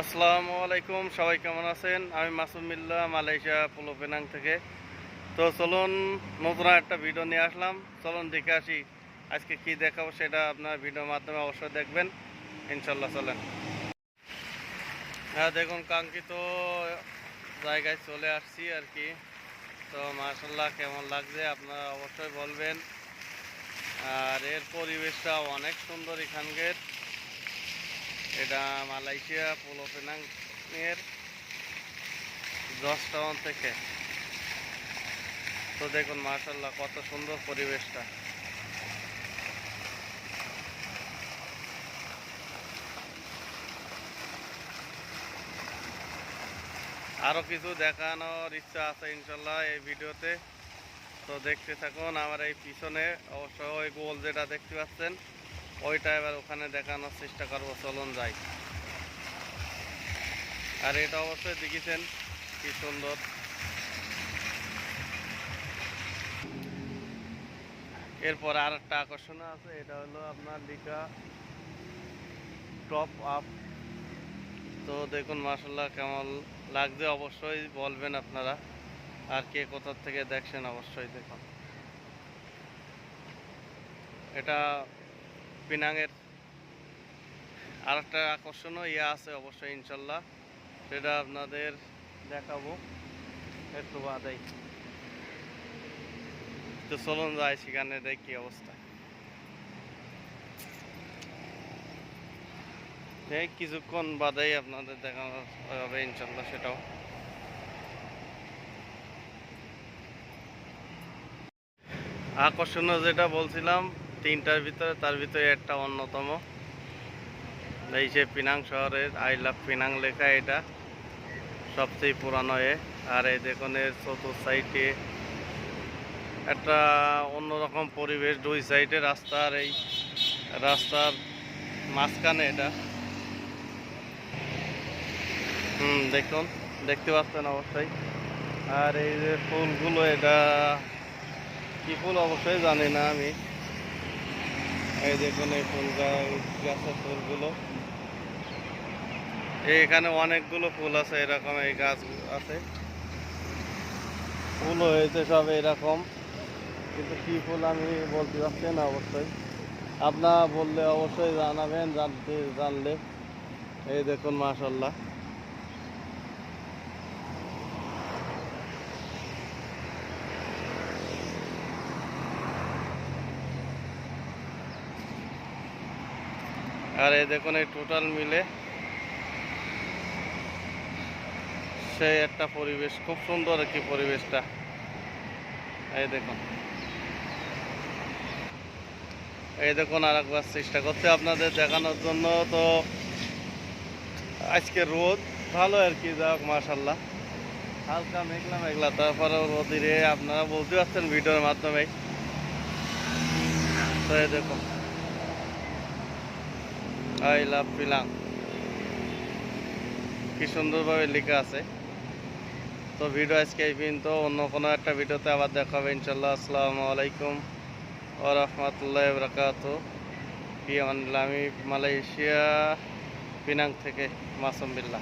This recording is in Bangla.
আসসালামু আলাইকুম, সবাই কেমন আছেন? আমি মাসুম মিল্লাহ, মালয়েশিয়া পোলো পেনাং থেকে। তো চলুন নতুন একটা ভিডিও নিয়ে আসলাম। চলুন দেখে আসি আজকে কি দেখাবো, সেটা আপনার ভিডিওর মাধ্যমে অবশ্যই দেখবেন ইনশাল্লাহ। চলেন। হ্যাঁ, দেখুন কাঙ্ক্ষিত জায়গায় চলে আসছি আর কি। তো মাশাআল্লাহ কেমন লাগছে আপনারা অবশ্যই বলবেন। আর এর পরিবেশটা অনেক সুন্দর এখানকার। এটা মালয়েশিয়া পোলো পেনাং এর জর্জ টাউন থেকে। তো দেখুন মাশাআল্লাহ কত সুন্দর পরিবেশটা। আরও কিছু দেখানোর ইচ্ছা আছে ইনশাল্লাহ এই ভিডিওতে। তো দেখতে থাকুন। আমার এই পিছনে অবশ্য ওই গোল যেটা দেখতে পাচ্ছেন ওইটা এবার ওখানে দেখানোর চেষ্টা করবো। চলুন যাই। আর এটা অবশ্যই দেখেছেন কি সুন্দর। এরপর আর একটা আকর্ষণ আছে, এটা হলো আপনার লিকা টপ আপ। তো দেখুন মাশাআল্লাহ কেমন লাগছে অবশ্যই বলবেন আপনারা। আর কে কোথা থেকে দেখছেন অবশ্যই দেখুন। এটা পিনাংয়ের আর একটা আকর্ষণীয় আছে অবশ্যই ইনশাল্লাহ, সেটা আপনাদের দেখাবো একটু বাদেই। তো চলুন যাই সেখানে দেখি অবস্থা। কিছুক্ষণ বাদেই আপনাদের দেখানো হবে ইনশাল্লাহ সেটাও। আকর্ষণীয় যেটা বলছিলাম তিনটার ভিতরে, তার ভিতরে একটা অন্যতম। এই যে পিনাং শহরের আই লাভ পিনাং লেখা, এটা সবচেয়ে পুরানো আর এই দেখুন এর চতুর্থ সাইডে একটা অন্যরকম পরিবেশ। দুই সাইডে রাস্তার, এই রাস্তার মাঝখানে এটা। দেখুন, দেখতে পাচ্ছেন অবশ্যই। আর এই যে ফুলগুলো, এটা কি ফুল অবশ্যই জানি না আমি। এই দেখুন এই ফুল গাছের ফুলগুলো, এখানে অনেকগুলো ফুল আছে এরকম। এই গাছ আছে, ফুল হয়েছে সব এরকম, কিন্তু কি ফুল আমি বলতে পারছি না অবশ্যই। আপনারা বললে অবশ্যই জানাবেন, জানলে। এই দেখুন মাশাআল্লাহ। আর এই দেখুন এই টোটাল মিলে সেই একটা পরিবেশ, খুব সুন্দর আর কি পরিবেশটা। এই দেখুন, এই দেখুন আর একবার চেষ্টা করতে আপনাদের দেখানোর জন্য। তো আজকে রোদ ভালো আর কি, যাক মাশাআল্লাহ। হালকা মেঘলা মেঘলা, তারপরেও রোদিরে আপনারা বলতে পারছেন ভিডিওর মাধ্যমে। তো এই দেখুন আই লাভ পিনাং কি সুন্দরভাবে লেখা আছে। তো ভিডিও আজকে এই পর্যন্ত, অন্য কোনো একটা ভিডিওতে আবার দেখা হবে ইনশাল্লাহ। আসসালামু আলাইকুম ওয়া রাহমাতুল্লাহি ওয়া বারাকাতুহু। আমি মালয়েশিয়া পিনাং থেকে মাসুম বিল্লাহ।